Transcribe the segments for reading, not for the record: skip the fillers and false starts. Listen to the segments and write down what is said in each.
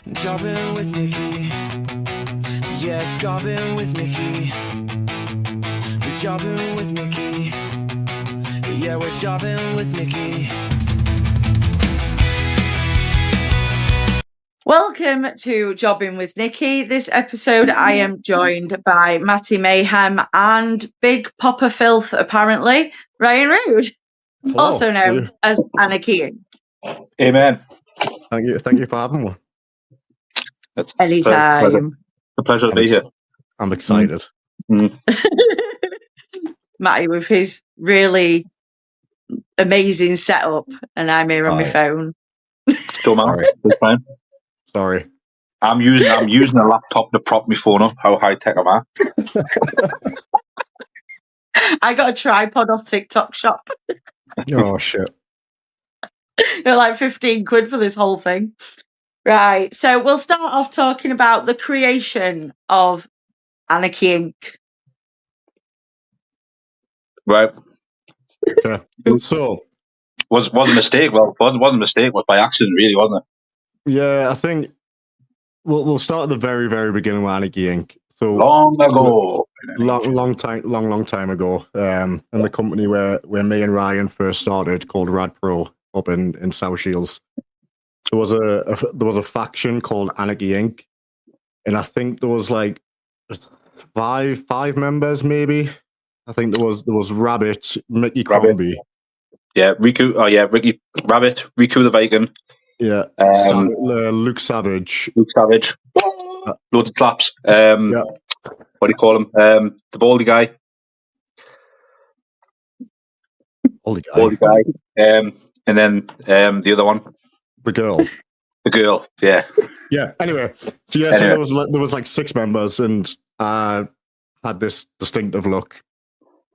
Jobbing with Nikki. Yeah, gobbing with Nikki. Jobbing with Nikki. Yeah, we're jobbing with Nikki. Welcome to Jobbing with Nikki. This episode, I am joined by Matty Mayhem and Big Popper Filth, apparently, Ryan Rude, Hello. also known as Anarchy Ink. Amen. Thank you for having me. It's Anytime. a pleasure to be here. I'm excited. Matty with his really amazing setup, and I'm here on my phone. So, man, it's fine. Sorry. I'm using a laptop to prop my phone up. How high tech am I? I got a tripod off TikTok shop. Oh shit. They're like 15 quid for this whole thing. Right. So we'll start off talking about the creation of Anarchy Ink. Right. Okay. So Was a mistake. Well, it wasn't a mistake. It was by accident, really, wasn't it? yeah, I think we'll start at the very, very beginning with Anarchy Ink. So Long ago. long time ago. And the company where me and Ryan first started, called Rad Pro, up in South Shields. There was a faction called Anarchy Ink, and I think there was like five members, maybe. I think there was Rabbit, Mickey Crombie. Yeah, Riku. Oh yeah, Ricky Rabbit, Riku the Viking. Yeah, Luke Savage. Loads of claps. What do you call him? The baldy guy. Baldy guy. And then the other one. The girl. The girl. Yeah. Yeah. Anyway, so yeah, so there was like 6 members, and I had this distinctive look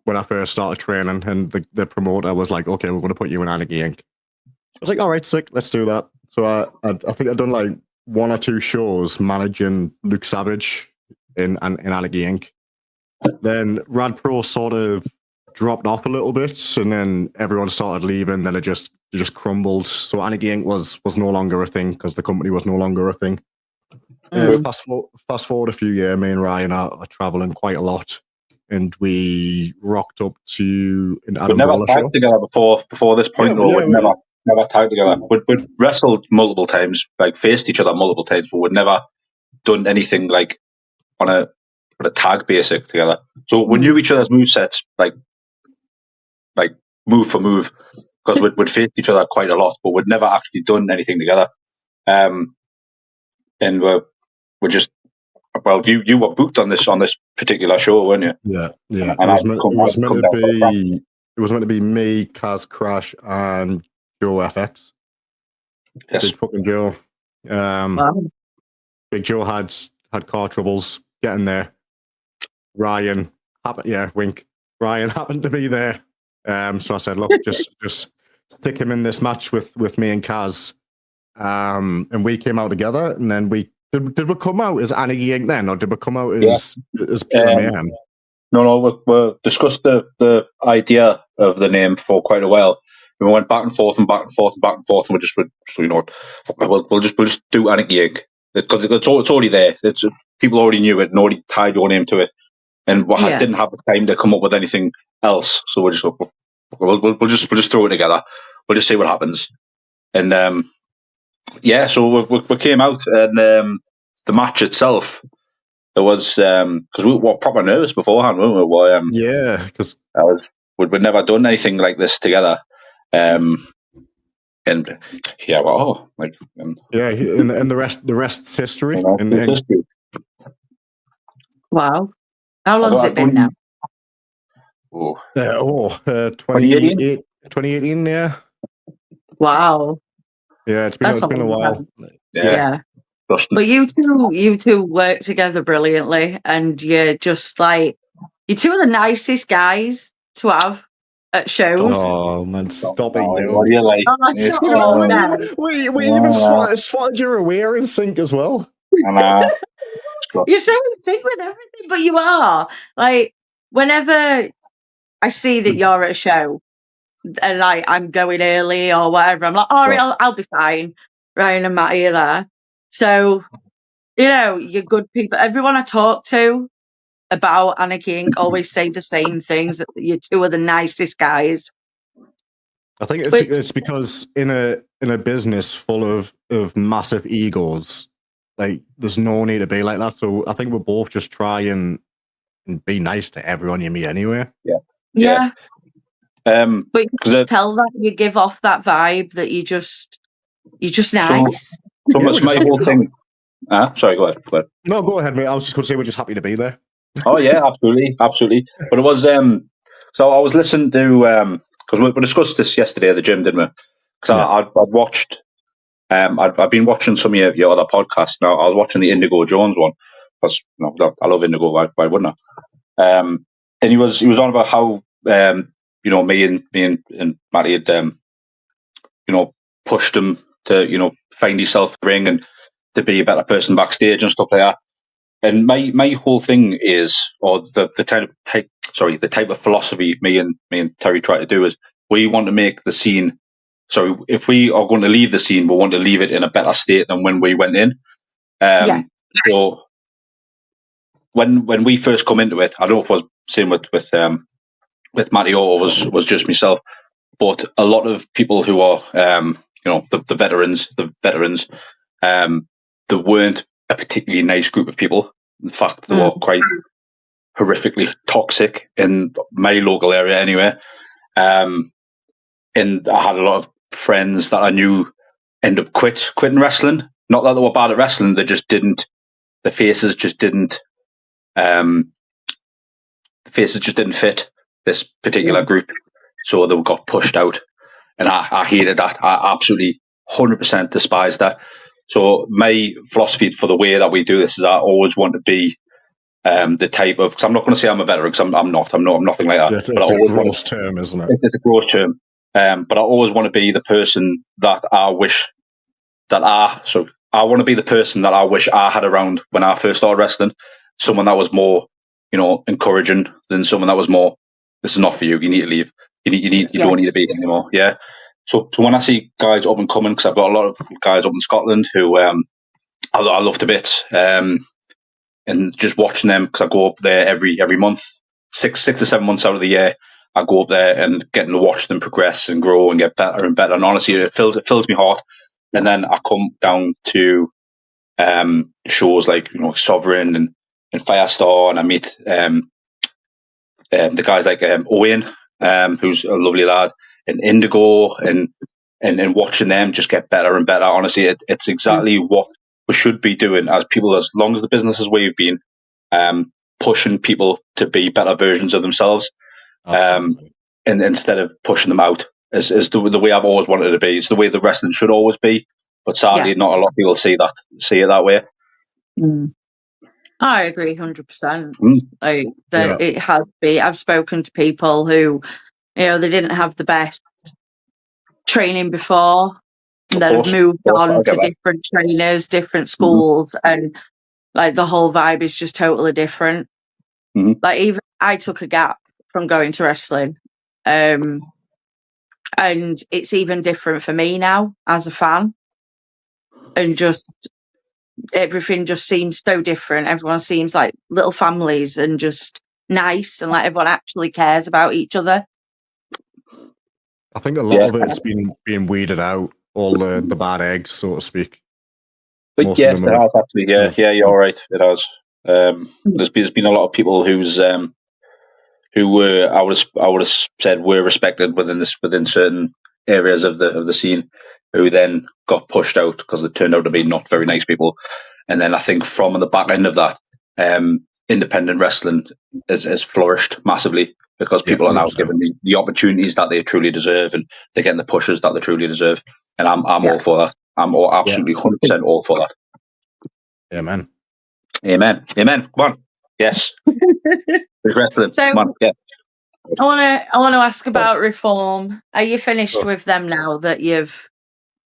when I first started training, and the promoter was like, "Okay, we're going to put you in Anarchy Ink." I was like, "All right, sick, let's do that." So I think I'd done like 1 or 2 shows managing Luke Savage in Anarchy Ink. Then Rad Pro sort of dropped off a little bit, and then everyone started leaving. Then it just crumbled. So Anarchy Ink was no longer a thing because the company was no longer a thing. Fast forward a few years, me and Ryan are traveling quite a lot, and we rocked up to an Adam We'd never Bowler tagged show. together before this point. We'd never tagged together. We'd wrestled multiple times, like faced each other multiple times, but we'd never done anything like on a tag basic together. So we knew each other's movesets, like move for move, because we'd faced each other quite a lot, but we'd never actually done anything together. And we're just, well, you were booked on this particular show, weren't you? Yeah. And It was meant to be me, Kaz Crash, and Joe FX. Yes. Big fucking Joe. Wow. Big Joe had car troubles getting there. Ryan happened to be there. So I said, look, just stick him in this match with me and Kaz. And we came out together, and then did we come out as Anarchy Ink then, or did we come out as Pure Mayhem? No, we discussed the idea of the name for quite a while. And we went back and forth, and we just we'll just do Anarchy Ink because it's already there. People already knew it and already tied your name to it, and we didn't have the time to come up with anything else. So we'll just throw it together. We'll just see what happens. And so we came out, and the match itself, it was because we were proper nervous beforehand, weren't we? Yeah, because we'd never done anything like this together. And the rest's history. History. Wow. How long has it been now? 2018, yeah. Wow. Yeah, it's been a while. Yeah. But you two work together brilliantly, and you're just like, you're two of the nicest guys to have at shows. Oh man, stop it! What do you like? We even swatted your aware in sync as well. You're so in sync with everything, but you are like, whenever I see that you're at a show and like I'm going early or whatever, I'm like, all right, I'll be fine. Ryan and Matty are there. So, you're good people. Everyone I talk to about Anarchy Ink always say the same things, that you're two of the nicest guys. I think it's because in a business full of massive egos, like there's no need to be like that. So I think we both just try and be nice to everyone you meet anyway. Yeah. But you can tell that you give off that vibe that you're just nice. So much my whole thing. Sorry, go ahead. No, go ahead, mate. I was just going to say we're just happy to be there. Oh yeah, absolutely. But it was so I was listening to because we discussed this yesterday at the gym, didn't we? Because I'd watched I've been watching some of your other podcasts now. I was watching the Indigo Jones one because I love Indigo. Why wouldn't I? And he was on about how me and Matty had pushed him to find himself in the ring and to be a better person backstage and stuff like that. And my whole thing is, or the type of philosophy me and Terry try to do is, we want to make the scene. So if we are going to leave the scene, we want to leave it in a better state than when we went in. So when we first come into it, I don't know if it was same with Matty or was just myself, but a lot of people who are the veterans, they weren't a particularly nice group of people. In fact, they were quite horrifically toxic in my local area anyway. And I had a lot of friends that I knew end up quitting wrestling. Not that they were bad at wrestling, they just didn't. The faces just didn't fit this particular group, so they got pushed out. And I hated that. I absolutely 100% despised that. So my philosophy for the way that we do this is I always want to be the type of, because I'm not going to say I'm a veteran, because I'm nothing like that. Yeah, it's a gross term, isn't it? It's a gross term. But I always want to be the person that I wish that I want to be the person that I wish I had around when I first started wrestling. Someone that was more, encouraging than someone that was more, this is not for you. You need to leave. You don't need to be here anymore. Yeah. So when I see guys up and coming, because I've got a lot of guys up in Scotland who I love to bits, and just watching them, because I go up there every month, 6 to 7 months out of the year, I go up there and getting to watch them progress and grow and get better and better. And honestly, it fills me heart. And then I come down to shows like Sovereign and Firestar, and I meet the guys like Owen, who's a lovely lad, and Indigo, and watching them just get better and better. Honestly, it's exactly what we should be doing as people, as long as the businesses we've been pushing people to be better versions of themselves, and instead of pushing them out, is the way I've always wanted it to be. It's the way the wrestling should always be, but sadly, not a lot of people see it that way. I agree 100%. It has been. I've spoken to people who, they didn't have the best training before, and then have moved on to different trainers, different schools, and like the whole vibe is just totally different. Like even I took a gap from going to wrestling, and it's even different for me now as a fan, and just everything just seems so different. Everyone seems like little families and just nice, and like everyone actually cares about each other. I think a lot of it's been being weeded out, all the bad eggs, so to speak. But yes, it has actually. Yeah, you're all right. It has. There's been a lot of people who were, I would have said, were respected within certain areas of the scene, who then got pushed out because they turned out to be not very nice people. And then I think from the back end of that, independent wrestling has flourished massively, because people are now given the opportunities that they truly deserve, and they're getting the pushes that they truly deserve. And I'm all for that. I'm absolutely 100% all for that. Amen. Come on. Yes. Wrestling. So, come on. Yes. I want to ask about Reform. Are you finished with them now that you've?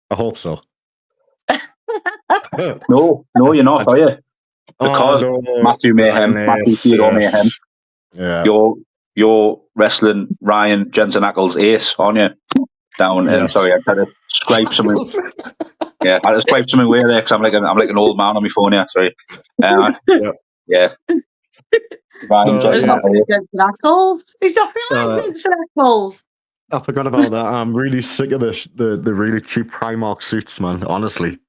I hope so. No, you're not, are you? Because Matthew Theodore Mayhem. Yeah. You're wrestling Ryan Jensen Ackles Ace, aren't you? Down and sorry, I tried to scrape something. Yeah, I just wiped something away there because I'm like an old man on my phone here. Sorry. Yeah. Ryan, He's not feeling Knuckles. He's not feeling Knuckles. I forgot about that. I'm really sick of the really cheap Primark suits, man. Honestly.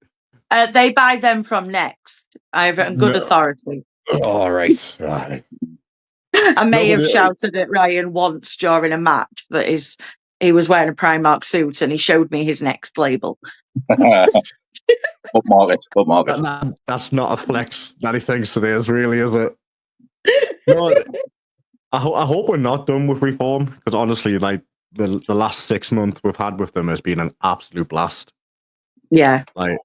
They buy them from Next. I have it on good authority. All right. Right. I may have shouted at Ryan once during a match that he was wearing a Primark suit and he showed me his Next label. Upmarket. That's not a flex that he thinks it is, really, is it? No, I hope we're not done with Reform, because honestly, like the last 6 months we've had with them has been an absolute blast. Yeah, like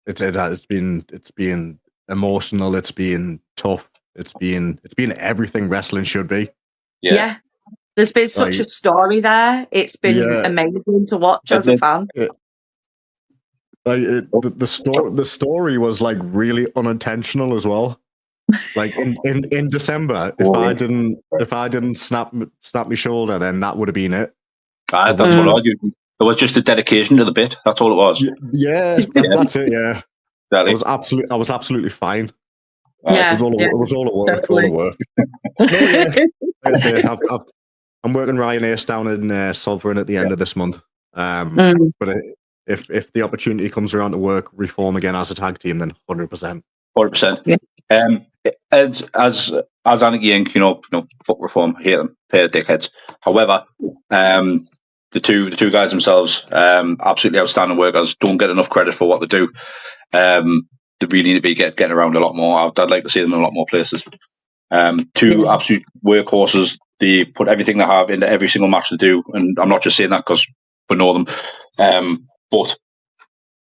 it's been emotional. It's been tough. It's been everything wrestling should be. Yeah. There's been such a story there. It's been amazing to watch as a fan. The story was like really unintentional as well. Like in December, if I didn't snap my shoulder, then that would have been it. That's what I do. It was just a dedication to the bit. That's all it was. Yeah, that's it. Yeah, exactly. I was absolutely fine. Yeah, it was all a work. Totally. All a work. I'm working Ryan Ace down in Sovereign at the end of this month. But if the opportunity comes around to work Reform again as a tag team, then 100%. 100%. As Anarchy Ink, fuck Reform, hate them, pair of dickheads. However, the two guys themselves, absolutely outstanding workers, don't get enough credit for what they do. They really need to be getting around a lot more. I'd like to see them in a lot more places. Two absolute workhorses. They put everything they have into every single match they do, and I'm not just saying that because we know them, but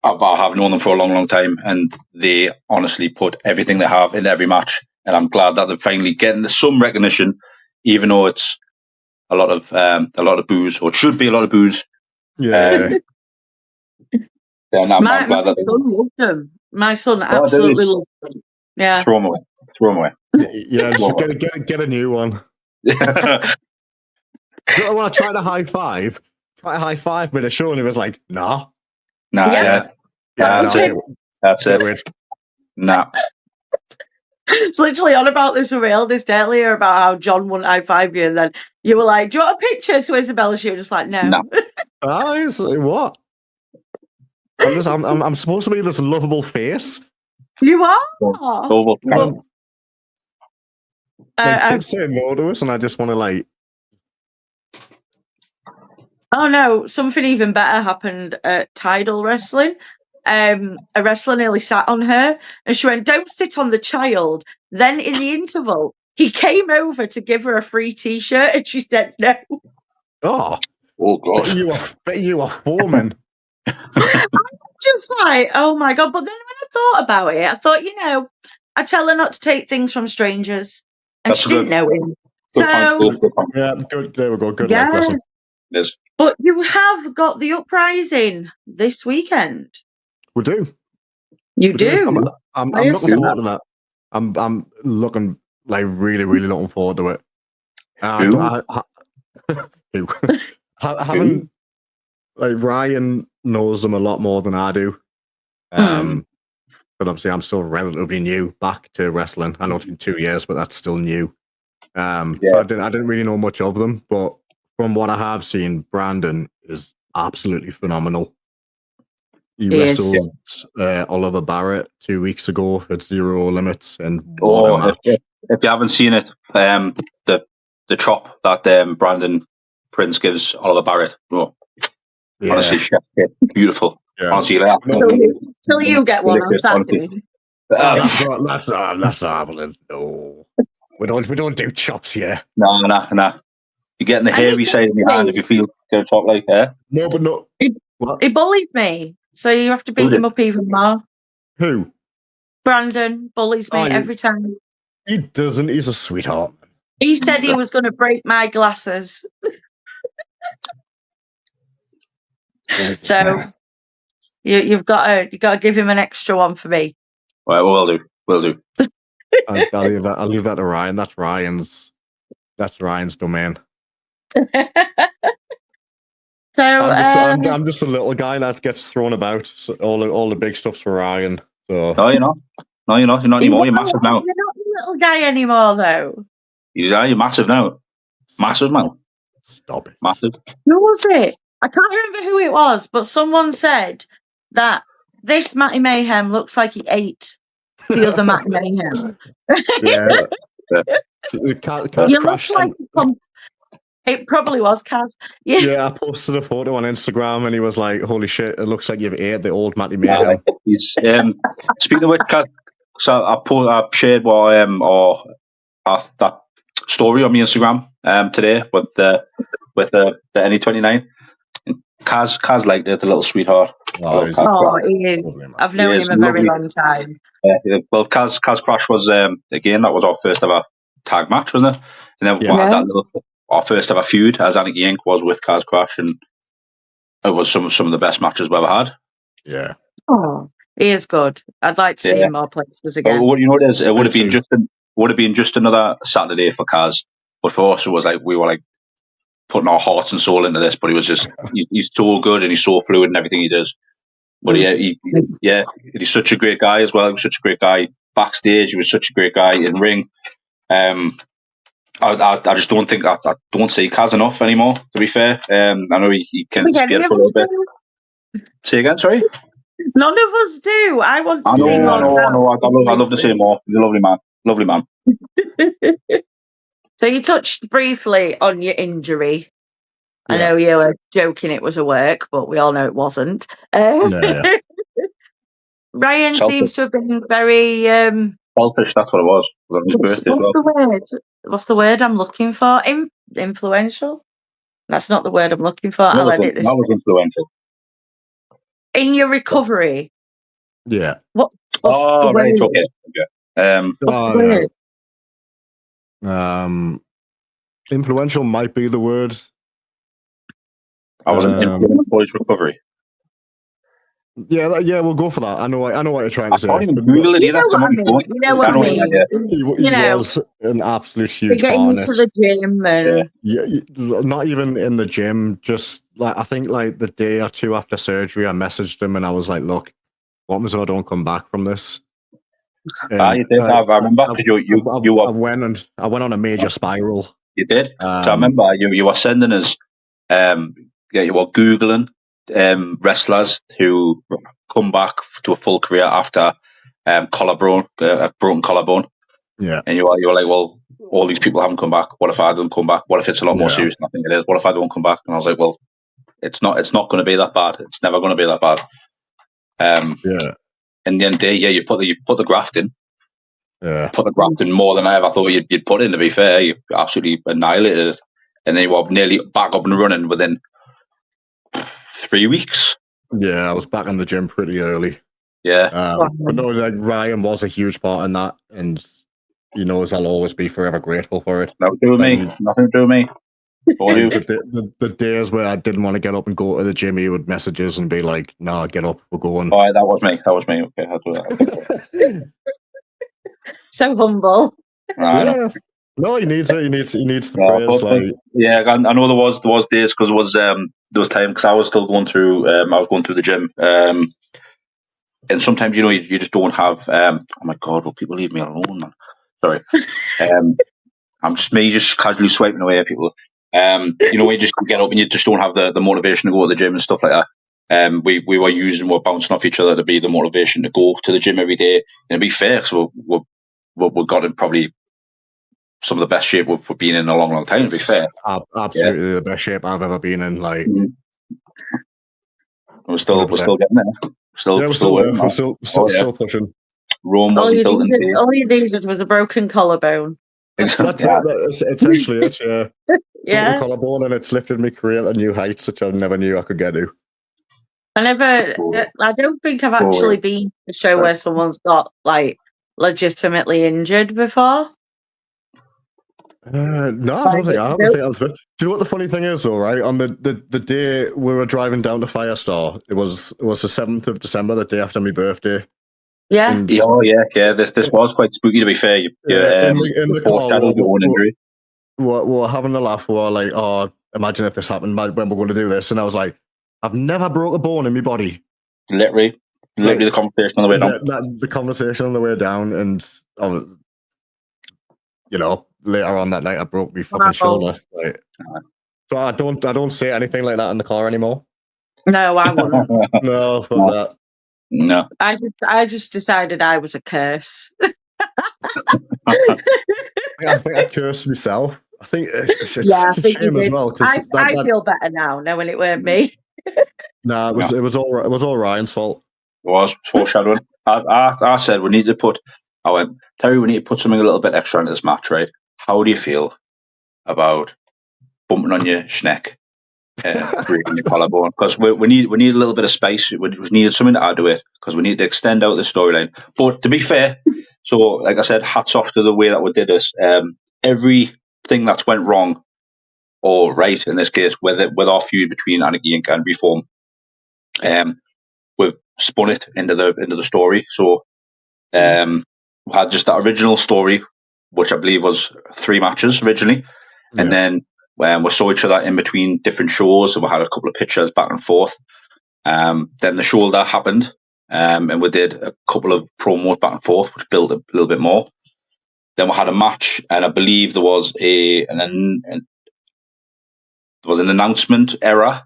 I have known them for a long, long time, and they honestly put everything they have into every match. And I'm glad that they're finally getting some recognition, even though it's a lot of boos, or it should be a lot of boos. Yeah. I'm glad that my son loved them. My son absolutely loved them. Yeah. Throw them away. Yeah, just get a new one. I want to try to high five. But it surely was like, nah. That's it. Nah. It's literally on about this with my eldest earlier about how John wouldn't high five you, and then you were like, "Do you want a picture?" To Isabella, she was just like, "No." What? I'm supposed to be this lovable face. You are. Kids saying no to us, and I just want to like. Oh no! Something even better happened at Tidal Wrestling. A wrestler nearly sat on her, and she went, "Don't sit on the child." Then in the interval, he came over to give her a free T-shirt, and she said no. Oh God! You are foreman. Just like, oh my God! But then when I thought about it, I thought, I tell her not to take things from strangers, and she didn't know him. Good. There we go. Good yeah. luck, lesson. Yes. But you have got the Uprising this weekend. We do. You do. I'm looking forward to that. I'm looking like really, really looking forward to it. Who? Having like Ryan knows them a lot more than I do. But obviously I'm still relatively new back to wrestling. I know it's been 2 years, but that's still new. So I didn't really know much of them, but from what I have seen, Brandon is absolutely phenomenal. He wrestled Oliver Barrett 2 weeks ago at Zero Limits, and if you haven't seen it, the chop that Brandon Prince gives Oliver Barrett, honestly, beautiful. Yeah. Honestly, till you get one on Saturday. That's not happening. No, we don't do chops here. No. You're getting the hairy side of your hand if you feel going to chop like that. No, but no. He bullied me, so you have to beat him up even more. Who? Brandon bullies me every time. He doesn't. He's a sweetheart. He said he was going to break my glasses. So you've got to give him an extra one for me. Right, we'll do. I'll leave that to Ryan. That's Ryan's domain. So I'm just a little guy that gets thrown about. So all the big stuff's for Ryan. So No, you're not. No, you're not. You're not anymore. You're massive now. You're not a little guy anymore, though. You're massive now. Massive, man. Stop it. Massive. Who was it? I can't remember who it was, but someone said that this Matty Mayhem looks like he ate the other Matty Mayhem. Yeah. Kaz You look crashed. like it probably was Kaz. Yeah, I posted a photo on Instagram and he was like, "Holy shit! It looks like you've ate the old Matty Mayhem." He's, speaking of which, Kaz, so I shared that story on my Instagram today with the NE29. Kaz liked it, the little sweetheart. Oh, he is. I've known him a very long time. Yeah, well, Kaz Crash was again, that was our first ever tag match, wasn't it? And then our first ever feud as Anarchy Ink was with Kaz Crash, and it was some of the best matches we've ever had. Yeah. Oh, he is good. I'd like to see him more places again. Well, you know what it is? It would have been just another Saturday for Kaz, but for us it was like we were like putting our hearts and soul into this. But he was just he's so good and he's so fluid in everything he does. But he's such a great guy as well. He was such a great guy backstage. He was such a great guy in ring. I just don't think I don't see Kaz enough anymore. To be fair, I know he can spear for a little bit. Say again, sorry. None of us do. I want to see more. I know. I'd love to see more. He's a lovely man. So you touched briefly on your injury. Yeah. I know you were joking it was a work, but we all know it wasn't. Yeah. Ryan seems to have been very selfish. That's what it was. What's the word I'm looking for? Influential? That's not the word I'm looking for. That I'll edit this. That was influential. In your recovery. Yeah. What's the word? Right, okay. What's the word? Influential might be the word. I was an influence for his recovery. Yeah, we'll go for that. I know what you're trying to say. I can't even Google it either. You know what I mean? He was an absolute huge part getting into the gym and not even in the gym. Just like I think like the day or two after surgery, I messaged him and I was like, "Look, what happens if I don't come back from this?" You did. I remember I went on a major spiral. You did. So I remember you were sending us. You were Googling wrestlers who come back to a full career after a broken collarbone. Yeah. And you were like, well, all these people haven't come back. What if I don't come back? What if it's a lot more serious than I think it is? What if I don't come back? And I was like, well, it's not going to be that bad. It's never going to be that bad. In the end of the day, you put the graft in. Yeah. Put the graft in more than I ever thought you'd put in, to be fair. You absolutely annihilated it. And then you were nearly back up and running within 3 weeks. Yeah, I was back in the gym pretty early. Yeah. But no, like Ryan was a huge part in that, and he knows I'll always be forever grateful for it. Nothing to do with me. Nothing to do with me. The days where I didn't want to get up and go to the gym, he would message us and be like, "No, get up, we're going." Oh, that was me. Okay, I'll do that. So humble. Yeah. No, he needs it. He needs the praise. I know there was days because there was time because I was still going through. I was going through the gym, and sometimes you just don't have. Oh my God! Will people leave me alone, man? Sorry. I'm just casually swiping away at people. When you just get up and you just don't have the motivation to go to the gym and stuff like that. We're bouncing off each other to be the motivation to go to the gym every day. And to be fair, because we've got in probably some of the best shape we've been in a long, long time, to be fair. Absolutely the best shape I've ever been in. Like, we're still getting there. Still pushing. Rome wasn't built in vain. All you needed was a broken collarbone. That's essentially it, yeah. Yeah. Broken collarbone, and it's lifted my career to new heights which I never knew I could get to. I don't think I've actually been to a show where someone's got like legitimately injured before. No, I don't think I have. Do you know what the funny thing is, though? Right, on the day we were driving down to Firestar, it was the 7th of December, the day after my birthday. Yeah. And, This was quite spooky, to be fair. In the car, your own injury. we're having a laugh. We're like, "Oh, imagine if this happened when we're going to do this. And I was like, I've never broke a bone in my body. Literally the conversation on the way down. The conversation on the way down, and later on that night I broke my fucking shoulder. Like, so I don't say anything like that in the car anymore. No, I wouldn't. No, fuck that. No. I just decided I was a curse. I think I cursed myself. I think it's such a shame as well. I feel better now knowing it weren't me. Nah, it was all Ryan's fault. It was foreshadowing. I said we need to put. I went, Terry, we need to put something a little bit extra into this match, right? How do you feel about bumping on your schneck, breaking your collarbone? Because we need a little bit of space. We needed something to add to it because we need to extend out the storyline. But to be fair, so like I said, hats off to the way that we did this. Everything that's went wrong or right in this case with our feud between Anarchy Ink and Reform, we've spun it into the story. So we had just that original story, which I believe was 3 matches originally, and then we saw each other in between different shows, and we had a couple of pictures back and forth. Then the shoulder happened, and we did a couple of promos back and forth, which built a little bit more. Then we had a match, and I believe there was an announcement error,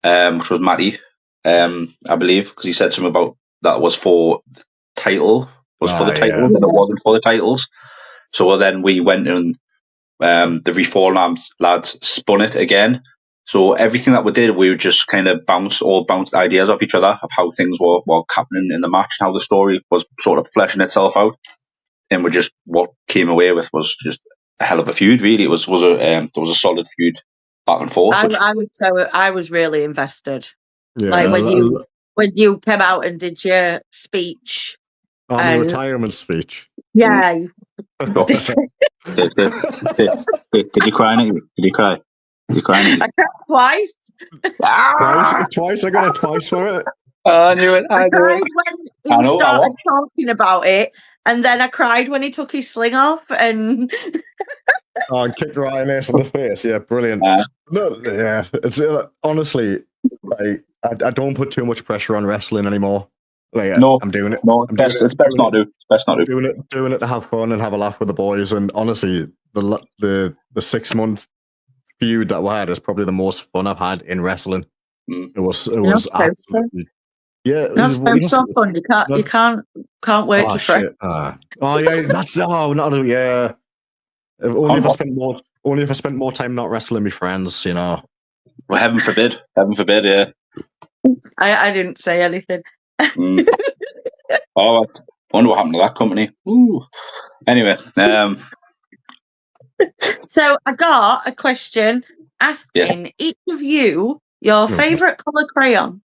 which was Matty, I believe, because he said something about that was for the title. For the title, and it wasn't for the titles. So then we went and the Reform lads spun it again. So everything that we did, we would just kind of bounce ideas off each other of how things were happening in the match, and how the story was sort of fleshing itself out. And what came away with was just a hell of a feud. Really, it was there was a solid feud back and forth. I was really invested. Yeah, like when you came out and did your speech. My retirement speech. Yeah. Did you cry? Did you cry? I cried twice. Twice. I got a twice for it. I knew it. I cried when he started talking about it, and then I cried when he took his sling off and and kicked Ryan ass in the face. Yeah, brilliant. It's honestly, like, I don't put too much pressure on wrestling anymore. Like, no, I'm doing it. No, it's best not to. Best not to. Doing it to have fun and have a laugh with the boys. And honestly, the 6-month feud that we had is probably the most fun I've had in wrestling. It was absolutely, yeah. That's so fun. You can't work your friend. Only if I spent more time not wrestling with friends, you know. Well, heaven forbid, yeah. I didn't say anything. Oh, I wonder what happened to that company. Ooh. Anyway, so I got a question asking each of you your favourite colour crayon.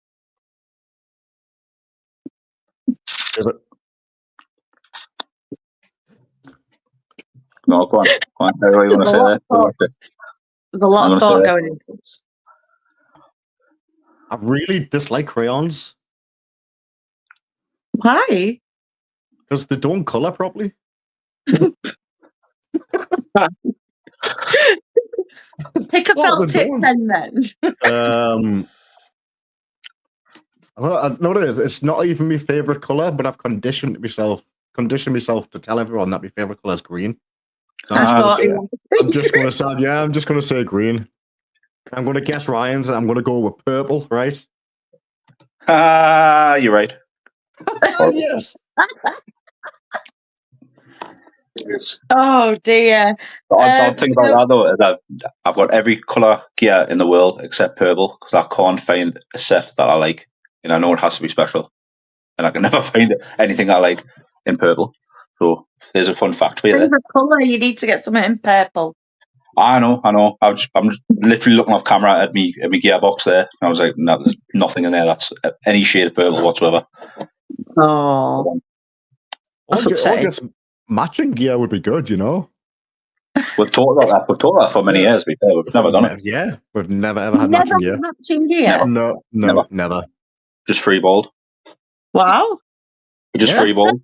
No, go on. Tell me what you want to say there. There's a lot of thought going into this. I really dislike crayons. Why? Because they don't colour properly. Pick a felt tip pen then. I know it is. It's not even my favourite colour, but I've conditioned myself to tell everyone that my favourite colour is green. I'm just going to say green. I'm going to guess Ryan's, and I'm going to go with purple, right? You're right. Yes. Oh dear. Odd thing about that though is that I've got every colour gear in the world except purple because I can't find a set that I like, and I know it has to be special, and I can never find anything I like in purple. So there's a fun fact for you. Favorite colour, you need to get something in purple. I know. I'm just literally looking off camera at me gearbox there, and I was like, no, there's nothing in there that's any shade of purple whatsoever. Oh, that's upsetting. Matching gear would be good, you know. We've talked about that for many years. We've never done it. Yeah, we've never ever had matching gear. Matching gear? No, never. Just freeballed. Wow. Just freeballed.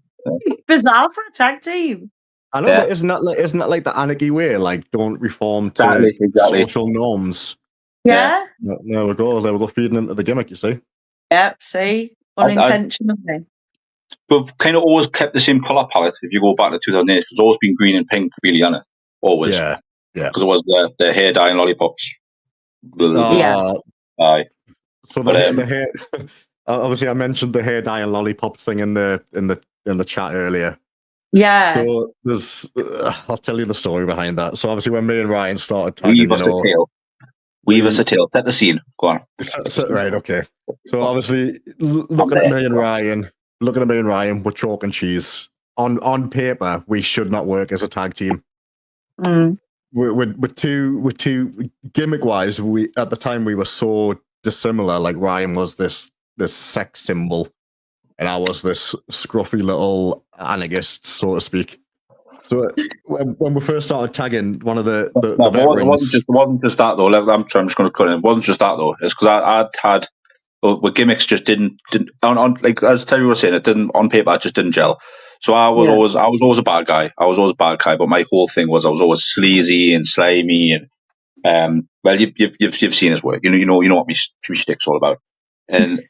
Bizarre for a tag team. I know, but isn't that like the Anarchy way? Like, don't reform to social norms. Yeah. There we go. There we go, feeding into the gimmick, you see. Yep, see? Unintentionally. We've kind of always kept the same colour palette. If you go back to 2008, it's always been green and pink, really, hasn't it? Always. Yeah. Because it was the hair dye and lollipops. Yeah. Aye. So the hair. Obviously, I mentioned the hair dye and lollipops thing in the chat earlier. Yeah. So there's, I'll tell you the story behind that. So obviously, when me and Ryan started tagging, Weave us a tale. Set the scene. Go on. Right. Okay. So obviously, looking at me and Ryan, we're chalk and cheese. On paper, we should not work as a tag team. Mm. We're too gimmick wise. We at the time we were so dissimilar. Like Ryan was this sex symbol, and I was this scruffy little anarchist, so to speak. So when we first started tagging, one of the veterans... It wasn't just that though. I'm just going to cut in. It wasn't just that though. It's because I'd had gimmicks just didn't on like as Terry was saying, it didn't on paper. It just didn't gel. So I was always a bad guy. But my whole thing was I was always sleazy and slimy and well, you've seen his work. You know what my shtick's all about. And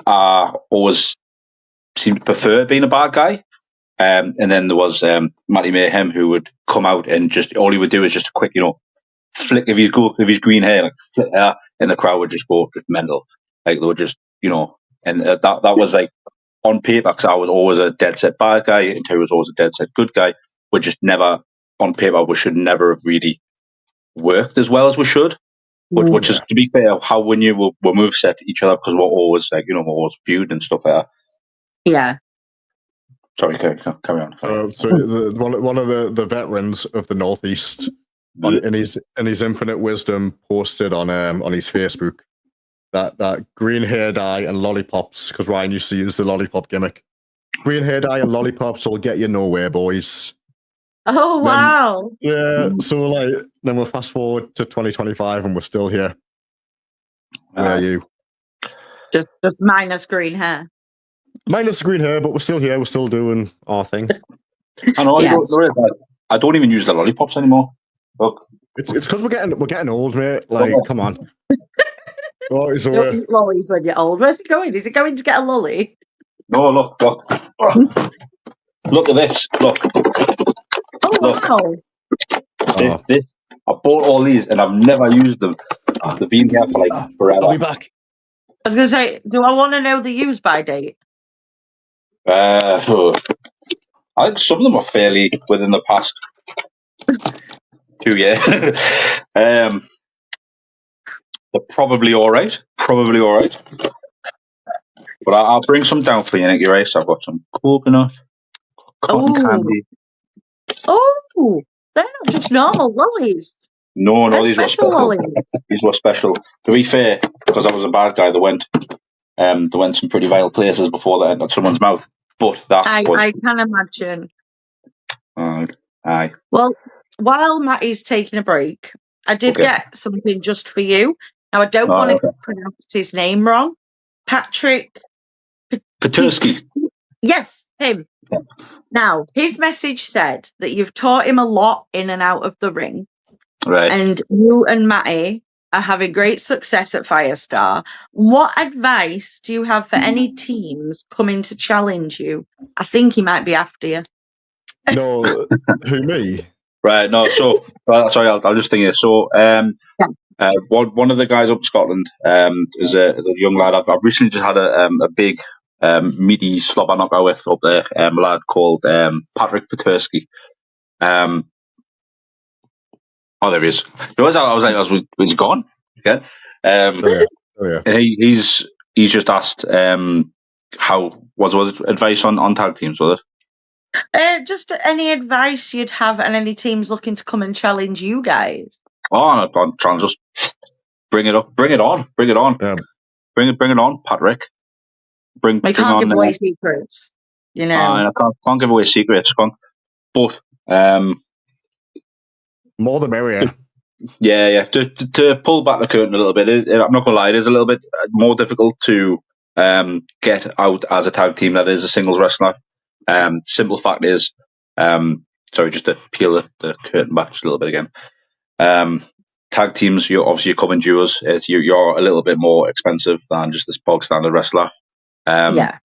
I always seemed to prefer being a bad guy. And then there was Matty Mayhem, who would come out and just all he would do is just a quick, flick of his green hair, like flick hair, and the crowd would just go just mental. Like they would just, and that was like on paper, because I was always a dead set bad guy, and Terry was always a dead set good guy. We just never on paper we should never have really worked as well as we should. Which is, to be fair, how we knew we moveset each other, because we're always like we're always viewed and stuff like that. Yeah. Sorry, carry on. So one of the veterans of the Northeast, in his infinite wisdom, posted on his Facebook that green hair dye and lollipops, because Ryan used to use the lollipop gimmick. Green hair dye and lollipops will get you nowhere, boys. Oh wow! Yeah. So then we'll fast forward to 2025, and we're still here. Where are you? Just minus green hair. Minus the green hair, but we're still here. We're still doing our thing. I know. Yes. I don't even use the lollipops anymore. Look, it's because we're getting old, mate. Like, come on. Don't eat lollies when you're old. Where's it going? Is it going to get a lolly? No, look. Look at this. Look. Oh, wow. This. I bought all these and I've never used them. They've been here for forever. I'll be back. I was going to say, do I want to know the use by date? I think some of them are fairly within the past 2 years. They're probably all right. But I'll bring some down for you, Nicky Rice. I've got some coconut, cotton candy. Oh, they're not just normal lollies. No, these were special. Lollies. These were special. To be fair, because I was a bad guy, they went some pretty vile places before they entered someone's mouth. But I can imagine. Aye. Well, while Matty's taking a break, I did get something just for you. Now, I don't want to pronounce his name wrong. Patrick Petersky. Yes, him. Now, his message said that you've taught him a lot in and out of the ring. Right. And you and Matty are having great success at Firestar. What advice do you have for any teams coming to challenge you? I think he might be after you. No, who, me? Right, no, so, sorry, I'll just think here. So, one of the guys up in Scotland is a young lad. I've recently just had a big meaty slobber knockout with up there, a lad called Patrick Petersky. Oh, there he is. I was like, he's gone again. And he's just asked how was advice on tag teams, was it? Just any advice you'd have on any teams looking to come and challenge you guys. Oh, I'm trying to just bring it up, bring it on. Yeah. Bring it on, Patrick. We can't give away secrets, I can't give away secrets, but more the merrier. Yeah. To pull back the curtain a little bit, I'm not gonna lie, it is a little bit more difficult to get out as a tag team that is a singles wrestler. Simple fact is, sorry, just to peel the curtain back just a little bit again. tag teams, you're coming duos. You're a little bit more expensive than just this bog standard wrestler. Yeah.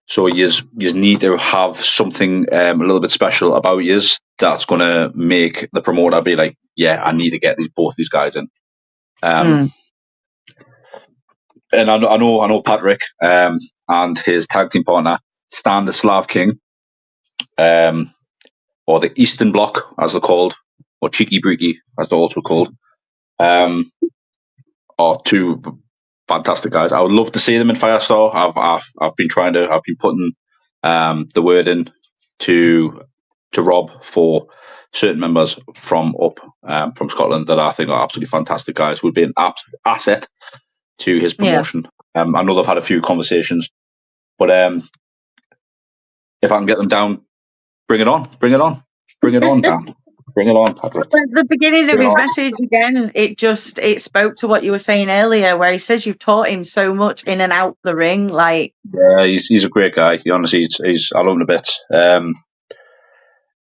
So you need to have something a little bit special about you that's going to make the promoter be like, yeah, I need to get both these guys in. And I know Patrick and his tag team partner, Stan the Slav King, or the Eastern Bloc, as they're called, or Cheeky Breaky, as they're also called, are two fantastic guys. I would love to see them in Firestar. I've been putting the word in to Rob for certain members from Scotland that I think are absolutely fantastic guys who would be an absolute asset to his promotion. I know they've had a few conversations, but if I can get them down, bring it on, Dan. Bring it on, Patrick. At the beginning of his message, again, it spoke to what you were saying earlier, where he says you've taught him so much in and out the ring. Like, yeah, he's a great guy. Honestly, I love him a bit.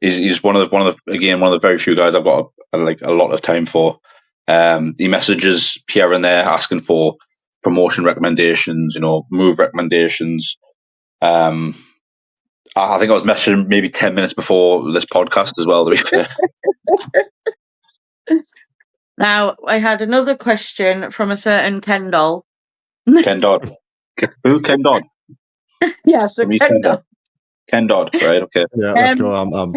He's one of the very few guys I've got a lot of time for. He messages here and there asking for promotion recommendations, move recommendations. I think I was messaging maybe 10 minutes before this podcast as well, to be fair. Now, I had another question from a certain Ken Doll. Ken Dodd. Who? Ken Dodd? Yeah, so Ken Doll. Ken Dodd, right, okay. Yeah, let's go.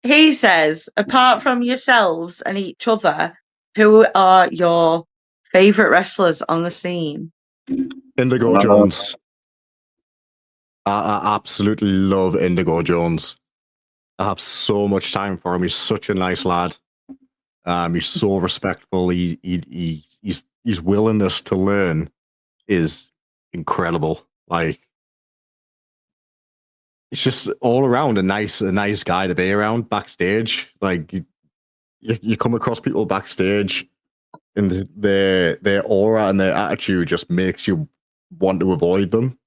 He says, apart from yourselves and each other, who are your favourite wrestlers on the scene? Indigo Jones. I absolutely love Indigo Jones. I have so much time for him. He's such a nice lad. He's so respectful. His willingness to learn is incredible. Like, it's just all around a nice guy to be around backstage. Like, you come across people backstage, and their aura and their attitude just makes you want to avoid them.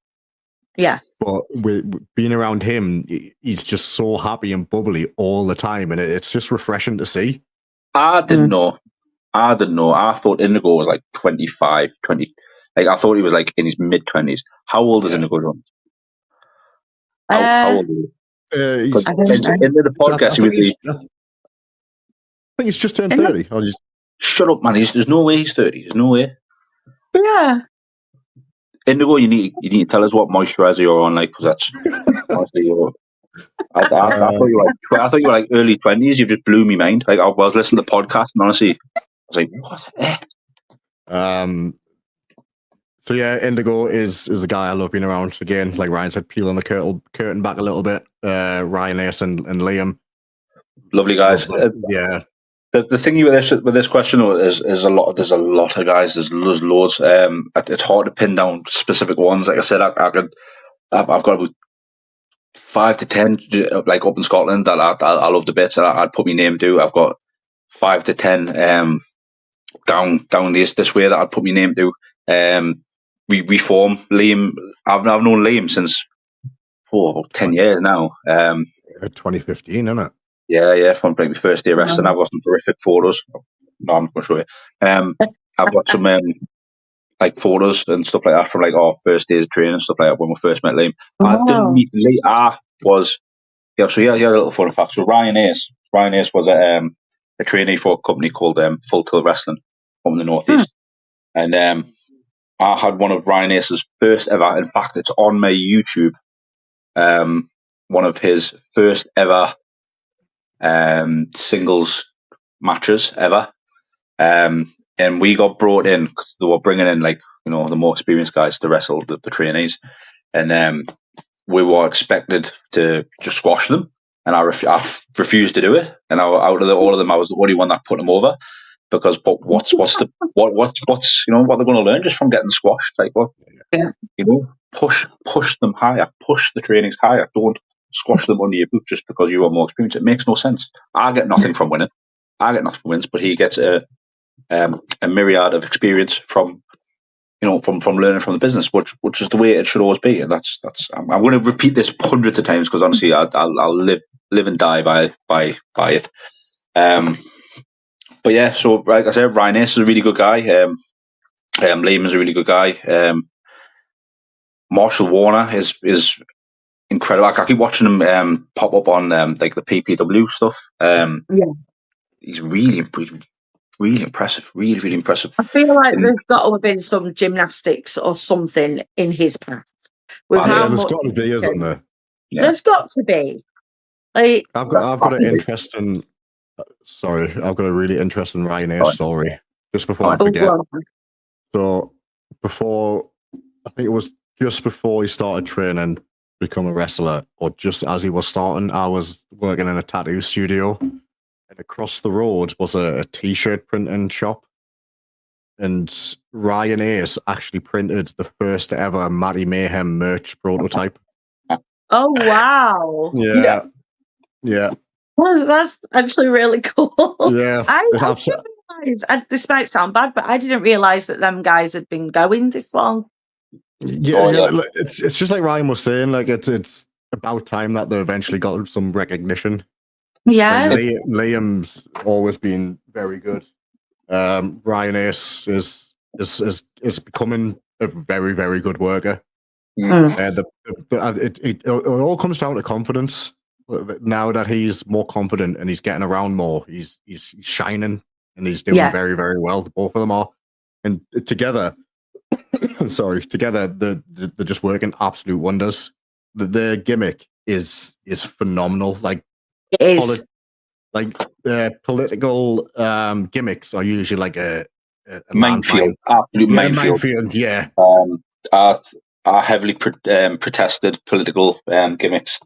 Yeah. But with being around him, he's just so happy and bubbly all the time, and it's just refreshing to see. I didn't know. I thought Indigo was like 25, 20. Like, I thought he was like in his mid-20s. How old is Indigo Jones? How old is he? I don't know. In the podcast, I think he's just turned 30. Shut up, man. There's no way he's 30. There's no way. Yeah. Indigo, you need to tell us what moisturizer you're on, like, because that's honestly, I thought you were like early 20s. You just blew me mind. Like, I was listening to the podcast, and honestly, I was like, what? So yeah, Indigo is a guy I love being around. Again, like Ryan said, peeling the curtain back a little bit. Ryan Ace and Liam, lovely guys. Yeah. The thing with this question though is there's a lot of guys. There's loads. It's hard to pin down specific ones. Like I said, I've got about 5 to 10 like up in Scotland that I love the bits. I'd put my name to. I've got 5 to 10 down this way that I'd put my name to. We form Liam. I've known Liam since about 10 years now. 2015, isn't it? Yeah, from my first day wrestling. I've got some terrific photos. No, I'm not going to show you. I've got some like photos and stuff like that from like our first days of training and stuff like that when we first met Liam. I didn't meet Liam. So he had a little fun fact. So Ryan Ace was a trainee for a company called Full Tilt Wrestling up in the Northeast. And I had one of Ryan Ace's first ever, in fact, it's on my YouTube, one of his first ever singles matches ever. And we got brought in because they were bringing in the more experienced guys to wrestle the trainees. And we were expected to just squash them. And I refused to do it. And out of all of them, I was the only one that put them over. Because what's they're going to learn just from getting squashed? Like, what? Yeah. Push them higher, push the trainings higher. Don't squash them under your boot just because you are more experienced. It makes no sense. I get nothing from winning. Wins, but he gets a myriad of experience from learning from the business, which is the way it should always be. And that's. I'm going to repeat this hundreds of times because honestly, I'll live and die by it. But yeah, so like I said, Ryan Ace is a really good guy. Liam is a really good guy. Marshall Warner is incredible. I keep watching him pop up on like the PPW stuff. He's really impressive. Really, really impressive. I feel like there's got to have been some gymnastics or something in his past. There's got to be, isn't there? Yeah. There's got to be. Like, I've got an interesting. Sorry, I've got a really interesting Ryan Ace story. Just before I forget. So before, I think it was just before he started training, become a wrestler, or just as he was starting, I was working in a tattoo studio, and across the road was a t-shirt printing shop, and Ryan Ace actually printed the first ever Matty Mayhem merch prototype. Oh wow! Yeah. That's actually really cool. Yeah, I didn't realize. This might sound bad, but I didn't realize that them guys had been going this long. Yeah. It's just like Ryan was saying. Like it's about time that they eventually got some recognition. Yeah, like, Liam's always been very good. Ryan Ace is becoming a very, very good worker. It all comes down to confidence. Now that he's more confident and he's getting around more, he's shining and he's doing very, very well. Both of them are, and together, they're just working absolute wonders. Their gimmick is phenomenal. Like it is. Political gimmicks are usually like a minefield, absolute minefield. Yeah, are heavily protested political gimmicks.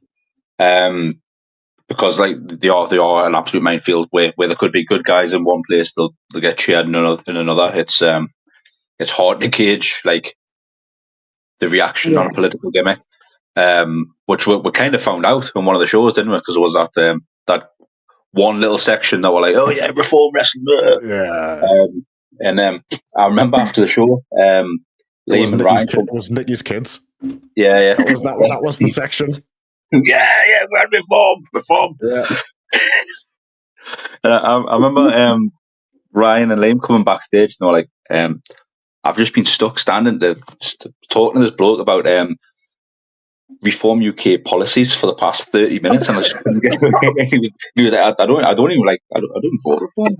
Because like they are an absolute minefield where there could be good guys in one place, they'll get cheered in another. It's hard to gauge like the reaction on a political gimmick, which we kind of found out in one of the shows, didn't we? Because it was that one little section that were like, oh yeah, reform wrestling. And I remember after the show, Liam and Ryan. It was Nikki's kids. Yeah. That was the section. Yeah, reform. Yeah. I remember Ryan and Liam coming backstage and they were like, I've just been stuck standing talking to this bloke about Reform UK policies for the past 30 minutes, and I just couldn't get he was like, I don't even vote reform.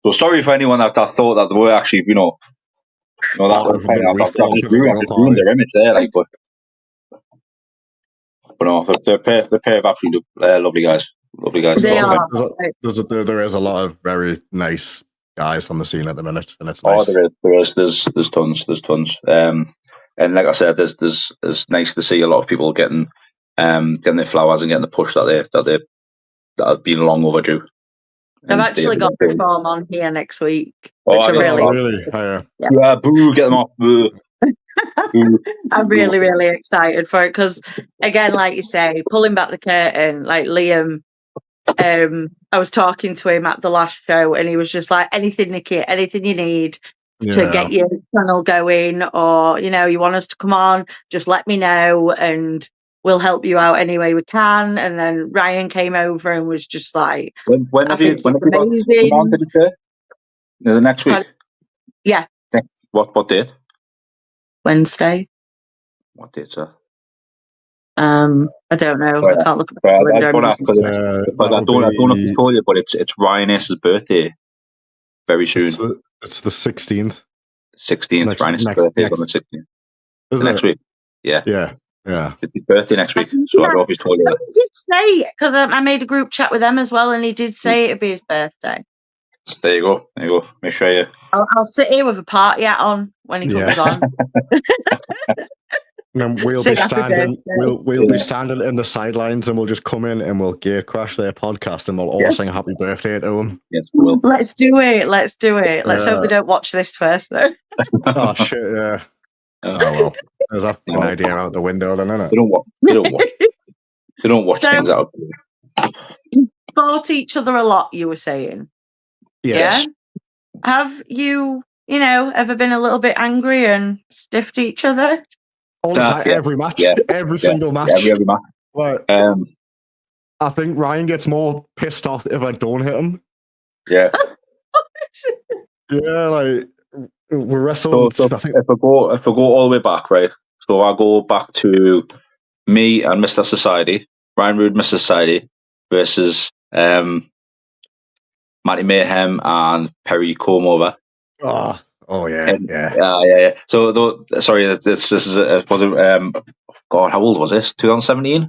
So sorry for anyone that thought that they were actually, I've just ruined their image there, like, but no, they're a pair of absolutely lovely guys. Lovely guys. They are. There is a lot of very nice guys on the scene at the minute, and it's nice. There is. There's tons. And like I said, there's nice to see a lot of people getting their flowers and getting the push that have been long overdue. I've actually got Reform on here next week. Really? Yeah, boo! Get them off. Boo. I'm really, really excited for it because, again, like you say, pulling back the curtain, like Liam. I was talking to him at the last show, and he was just like, "Anything, Nikki, anything you need to get your channel going, or you want us to come on, just let me know, and we'll help you out any way we can." And then Ryan came over and was just like, "When have you amazing." Is it next week? Yeah. What date? Wednesday. What date, sir? I don't know. Sorry, I can't look at the calendar. I don't know if you told you, but it's Ryan S's birthday very soon. It's the 16th. 16th. Ryan S's birthday is on the 16th. Next week. Yeah. It's his birthday next week. So I don't know if he's told you that. He did say, because I made a group chat with them as well, and he did say it'd be his birthday. So there you go. Make sure you. I'll sit here with a party hat on when he comes on. And we'll be standing. We'll be standing in the sidelines, and we'll just come in and we'll gear crash their podcast, and we'll all sing happy birthday to him. Yes, we will. Let's do it. Let's hope they don't watch this first, though. Oh shit! Yeah. Oh well. There's an idea out the window, then, isn't it? They don't watch things out. You fought each other a lot. You were saying. Yes. Yeah. Have you, ever been a little bit angry and stiffed each other? All the time, every match, every single match. Every match. Right. I think Ryan gets more pissed off if I don't hit him. Yeah. Yeah, like we wrestled. So I think, if I go all the way back, right? So I go back to me and Mr. Society, Ryan Rude, Mr. Society, versus Matty Mayhem and Perry Comeover. oh yeah, yeah. Yeah. So sorry, this is was it, God, how old was this? 2017.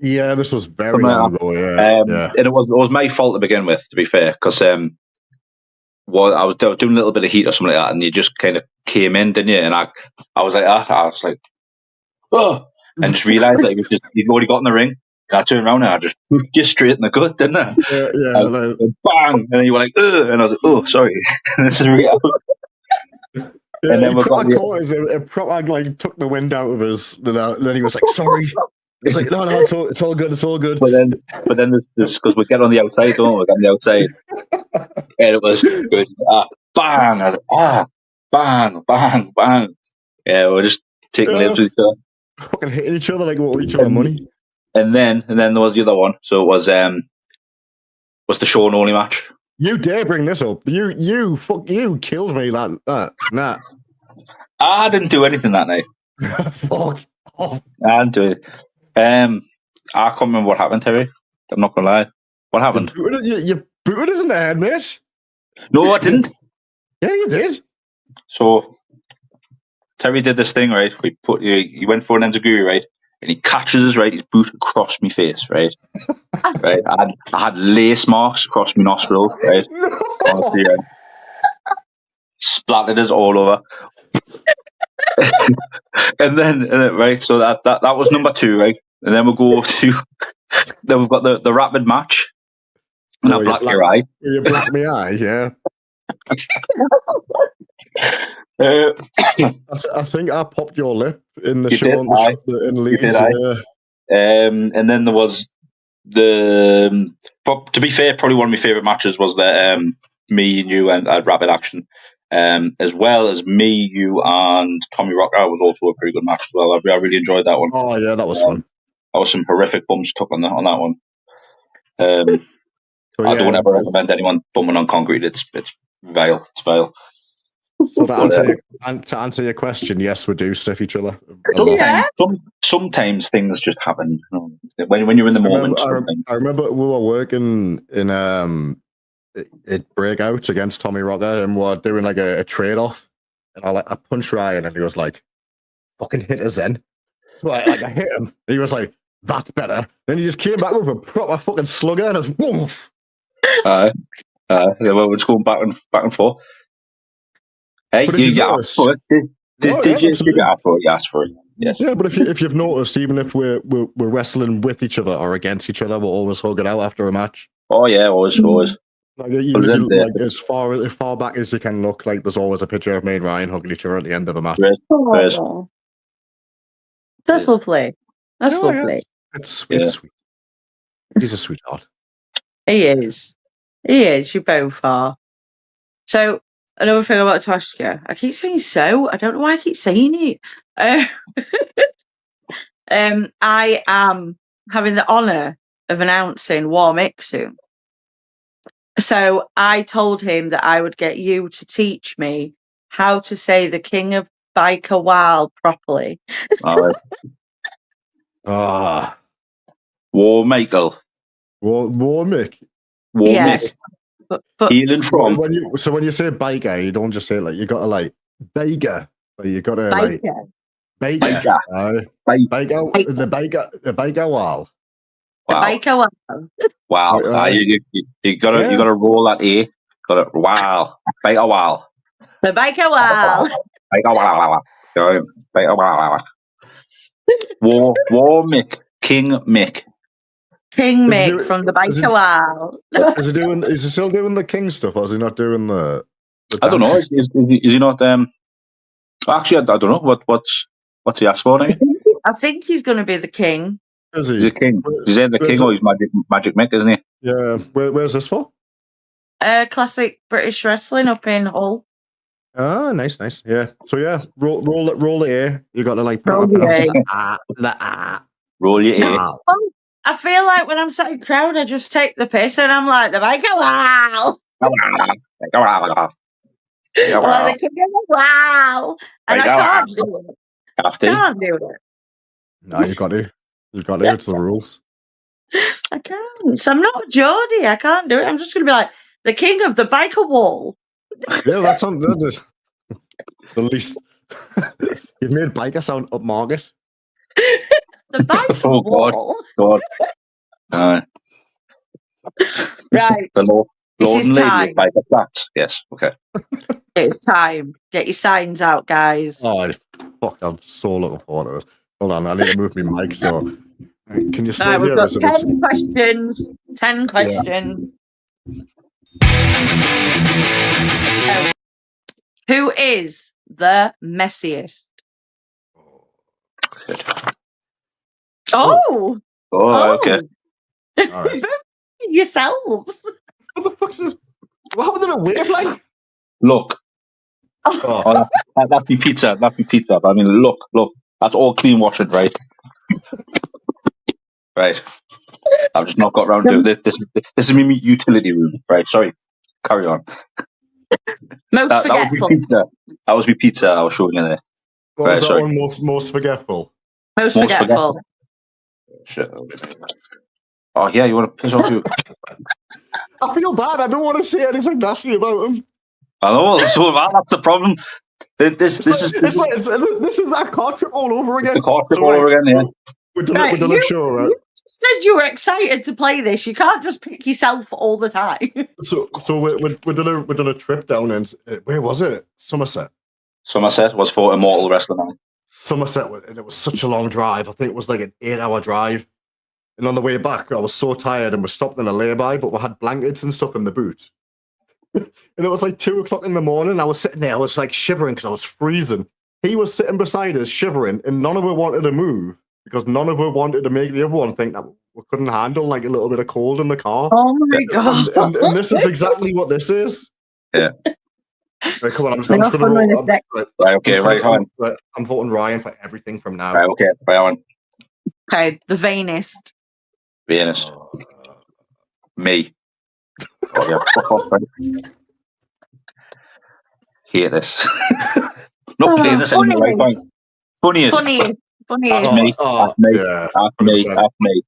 Yeah, this was very long ago. Yeah. And it was my fault to begin with, to be fair, because I was doing a little bit of heat or something like that, and you just kind of came in, didn't you? And I was like, I was like, oh, and just realised that you'd already got in the ring. And I turned around and I just hoofed you straight in the gut, didn't I? Yeah. And bang! And then you were like, ugh! And I was like, oh, sorry. Yeah, and then he proper caught us. It proper like took the wind out of us. Then he was like, "Sorry." It's like, no, it's all good. It's all good. But then there's because we get on the outside, don't we? We get on the outside, and it was good. Bang! I was like, bang, bang, bang. Yeah, we're just taking lips with each other, fucking hitting each other like we owe each other money. And then there was the other one. So it was the Sean only match. You dare bring this up? You killed me. Nah. I didn't do anything that night. Fuck off. I didn't do it. I can't remember what happened, Terry. I'm not gonna lie. What happened? You booted us in the head, mate. No, I didn't. Yeah, you did. So Terry did this thing, right? He went for an enziguri, right? And he catches us, right? His boot across my face, right? Right. I had lace marks across my nostril, right? Honestly, splattered us all over. and then right, so that was number 2, right? And then we'll go to then we've got the rapid match. And I black your eye. You black my eye, yeah. I think I popped your lip in the show in Leeds. And then there was to be fair, probably one of my favourite matches was the me and you and Rapid Action. As well as me, you, and Tommy Rocker was also a pretty good match as well. I really enjoyed that one. Oh yeah, that was fun. That was some horrific bumps took on that one. I don't ever recommend anyone bumping on concrete. It's vile. It's vile. So to answer your question, yes, we do stiff each other. Sometimes things just happen. You know, when you're in the moment. I remember we were working in it breakout against Tommy Rocker, and we're doing like a trade off, and I punched Ryan, and he was like, "Fucking hit us then." So I hit him, and he was like, "That's better." Then he just came back with a proper fucking slugger, and I was woof. We're just going back and forth. Hey, you asked for it. Did you ask for it? You asked for it. Yes. Yeah, but if you've noticed, even if we're wrestling with each other or against each other, we'll always hug it out after a match. Oh yeah, always. Like, as far back as you can look, like there's always a picture of me and Ryan hugging each other at the end of a match. Oh, that's lovely. That's lovely. Yeah. It's sweet. He's a sweetheart. He is. You both are. So another thing I want to ask you. I keep saying so. I don't know why I keep saying it. I am having the honour of announcing War Mick soon. So I told him that I would get you to teach me how to say the King of Biker Wild properly. All right. War Michael. War Mick. Yes. But healing from. When you say biker, you don't just say like you gotta like baker. You gotta like baker. The biker wall. Wow. You gotta roll that A. Got it. Wow. Biker wall. The biker wall. War Mick. King Mick. King Mick from the biker wall. Is he still doing the king stuff, or is he not doing the I don't know. Is he not? Actually, I don't know. What's he asked for now? I think he's going to be the king. Is he? He's a king. He's the king, or he's Magic Mick, isn't he? Yeah. Where's this for? Classic British wrestling up in Hull. Ah, nice. Yeah. So yeah, roll the A. You got to like roll the A. The A. Roll your A. I I feel like when I'm sat in crowd, I just take the piss and I'm like the biker wow. I'm like the king of the wow. And I can't do it. Can't do it. No, you got to. You got to. It's the rules. I can't. So I'm not Geordie. I can't do it. I'm just going to be like the king of the biker wall. Yeah, that's on the least. You've made biker sound upmarket. The biker wall. God. Right. The Lord This and is Lady time. of Biker Flats. Yes. Okay. It's time. Get your signs out, guys. Oh, fuck! I'm so looking forward to this. Hold on, I need to move my mic. So, can you still Right, we've hear got us? 10 questions. 10 questions. Who is the messiest? Oh! Oh, okay. All right. Yourselves. What the fuck's this? What happened to the wavelength? Look. Oh. That's me pizza. That's me pizza. I mean, look. That's all clean washing, right? Right. I've just not got around to it. This is my utility room. Right. Sorry. Carry on. Most forgetful. That was me pizza I was showing you there. What was that one? Most forgetful. Most forgetful. Shit. Oh yeah, you want to piss off you? I feel bad. I don't want to say anything nasty about him. I know. That's the problem. This is that car trip all over again. The car trip all over again. Yeah. We're done a show, right? You said you were excited to play this. You can't just pick yourself all the time. So we're done a trip down and where was it? Somerset. Somerset was for Immortal Wrestling. Somerset, and it was such a long drive. I think it was like an 8-hour drive. And on the way back, I was so tired, and we stopped in a lay-by, but we had blankets and stuff in the boot. And it was like 2:00 in the morning. I was sitting there, I was like shivering because I was freezing. He was sitting beside us, shivering, and none of us wanted to move because none of us wanted to make the other one think that we couldn't handle like a little bit of cold in the car. Oh my god! And this is exactly what this is. Yeah. Right, come on, I'm just going to roll. Right, okay, right on. I'm voting Ryan for everything from now. Right, okay, right on. Okay, the vainest. Vainest. Me. Oh, yeah. Hate this. Not playing this anymore. Right, fine. Funniest. Funniest. That's me.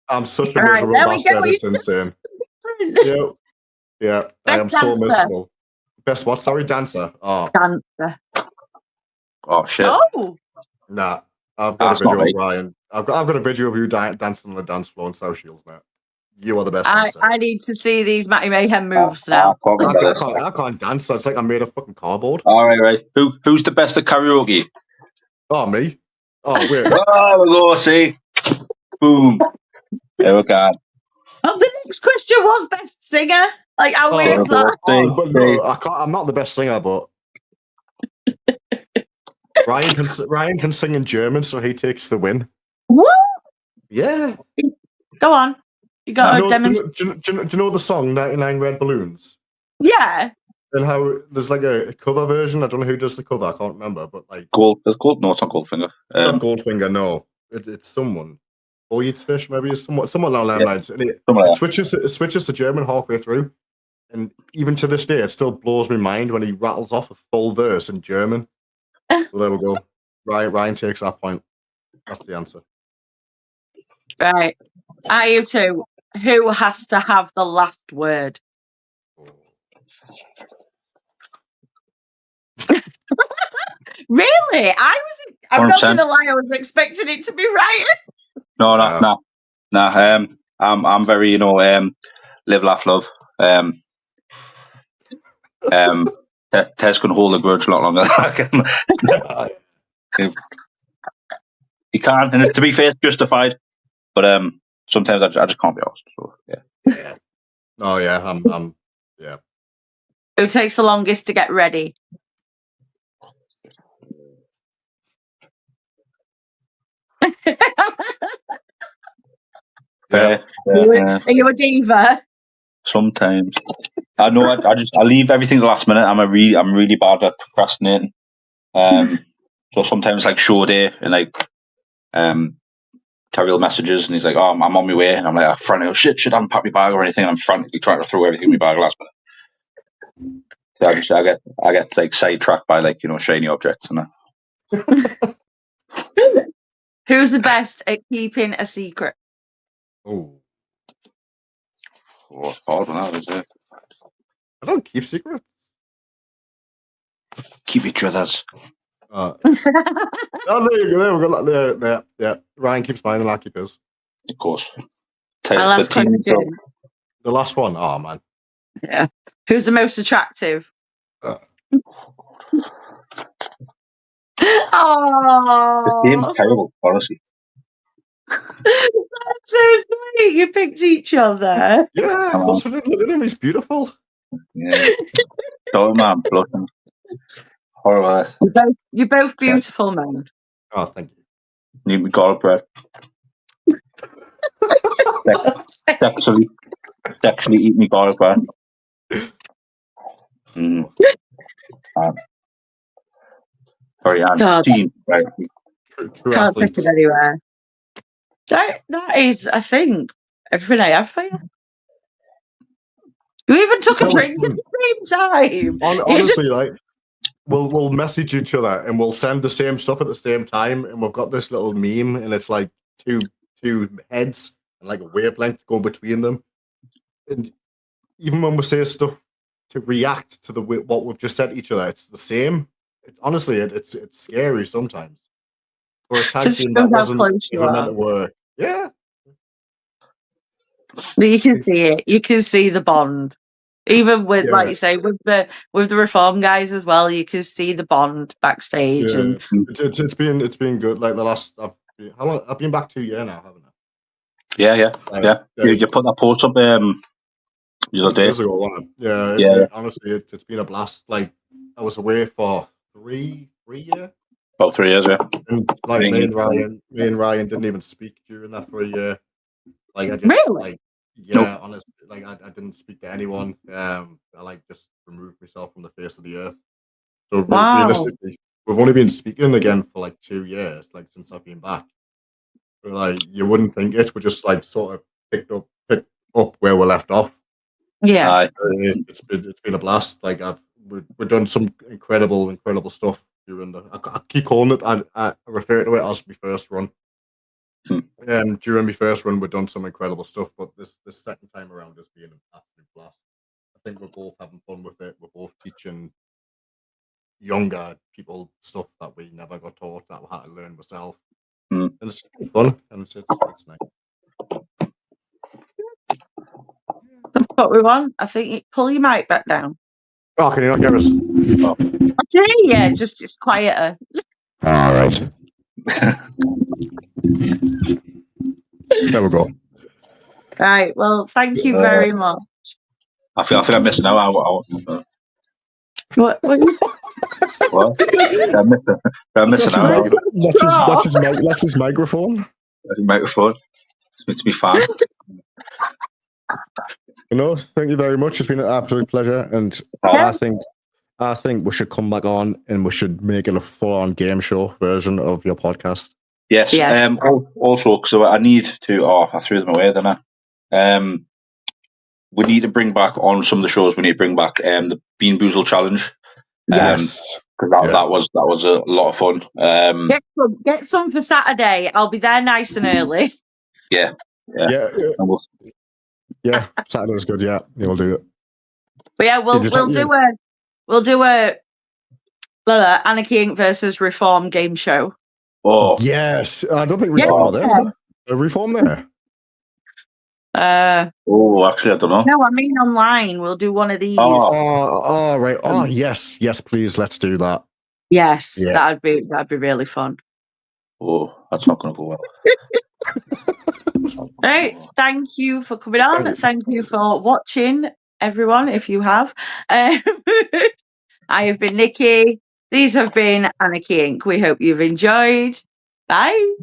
I'm such a miserable bastard. It's insane. Yeah. I am so miserable. Best what? Sorry, dancer. Oh. Dancer. Oh shit. Oh. Nah. I've got a video of Ryan. I've got a video of you dancing on the dance floor in South Shields, mate. You are the best dancer. I need to see these Matty Mayhem moves now. I can't dance. It's like I'm made of fucking cardboard. All right. Who's the best at karaoke? Oh, me. Oh, wait. Oh, we'll go see. Boom. There we go. Oh, the next question was best singer. Like, how weird is that? But no, I can't. I'm not the best singer, but Ryan can sing in German, so he takes the win. What? Yeah. Go on. You got to demonstrate. Do you know the song 99 Red Balloons? Yeah. And how there's like a cover version. I don't know who does the cover. I can't remember, but like there's Gold. No, it's not Goldfinger. Not Goldfinger. No, it's someone. Fish, maybe it's someone along those lines. And it switches to German halfway through, and even to this day, it still blows my mind when he rattles off a full verse in German. So there we go. Ryan takes that point. That's the answer. Right. Are you two? Who has to have the last word? Really? I'm not going to lie. I was expecting it to be right. No. I'm very, live, laugh, love. Tez can hold a grudge a lot longer. He can, and to be fair, it's justified. But sometimes I just can't be asked. So yeah. Oh yeah, yeah. Who takes the longest to get ready? Are you a diva? Sometimes. I know. I leave everything to the last minute. I'm really bad at procrastinating. So sometimes like show day and like Terrible messages, and he's like, "Oh, I'm on my way," and I'm like, "Frantic, shit, I haven't packed my bag or anything." And I'm frantically trying to throw everything in my bag last minute. So I get like sidetracked by like shiny objects and that. Who's the best at keeping a secret? Oh, it's hard one, that is it. I don't keep secrets. Keep each other's. Oh, there you go. There we go. Yeah. Ryan keeps mine, and I keep his. Of course. Last question. The last one. Oh man. Yeah. Who's the most attractive? Oh, This game's terrible, honestly. That's so sweet. You picked each other. Yeah, of course. Look at him. He's beautiful. Yeah. Sorry, man. Blushing. Horrible. You're both beautiful men. Oh, thank you. Need me garlic bread. Sexually eat me garlic bread. Sorry, Anne. Gene, right. Can't take it anywhere. That is, I think, everything I have for you. You even took a drink at the same time. Honestly, like we'll message each other and we'll send the same stuff at the same time, and we've got this little meme, and it's like two heads and like a wavelength going between them. And even when we say stuff to react to what we've just said to each other, it's the same. Honestly, it's scary sometimes. For a tag team that wasn't even meant to work. Yeah. You can see it. You can see the bond. Even with, like you say, with the Reform guys as well, you can see the bond backstage. Yeah. And it's been good. Like the last, how long? I've been back 2 years now, haven't I? Yeah. You put that post up the other day. Years ago, yeah. Honestly, it's been a blast. Like I was away for 3 years. About 3 years, yeah. And like me and Ryan didn't even speak during that 3 year. Like I just really? Honestly, like I didn't speak to anyone. I like just removed myself from the face of the earth. So realistically, we've only been speaking again for like 2 years, like since I've been back. But like you wouldn't think it. We just like sort of picked up where we left off. Yeah, it's been a blast. Like we've done some incredible stuff during I keep calling it. I refer to it as my first run. During my first run, we've done some incredible stuff, but this second time around has been an absolute blast. I think we're both having fun with it. We're both teaching younger people stuff that we never got taught, that we had to learn ourselves. And it's fun, and it's nice. That's what we want. I think pull your mic back down. Oh, can you not hear us? Okay, yeah, just it's quieter. All right. There we go. Right. Well, thank you very much. I feel I'm missing out. What? I'm missing out. That's his microphone. That's his microphone. It's meant to be fun. Thank you very much. It's been an absolute pleasure, and I think we should come back on and we should make it a full-on game show version of your podcast. Yes. Also, so I need to. I threw them away, didn't I? We need to bring back on some of the shows. We need to bring back the Bean Boozle Challenge. Yes, because that was a lot of fun. Get some for Saturday. I'll be there nice and early. Yeah. Saturday's good. Yeah, we'll do it. But yeah, we'll do a Anarchy Ink versus Reform game show. Oh yes, I don't think Reform are there. Are Reform there? Actually, I don't know. No, I mean online. We'll do one of these. Right. Yes, please. Let's do that. Yes, that'd be really fun. Oh, that's not going to go well. Right. Thank you for coming on. Thank you for watching, everyone. If you have, I have been Nikki. These have been Anarchy Ink. We hope you've enjoyed. Bye.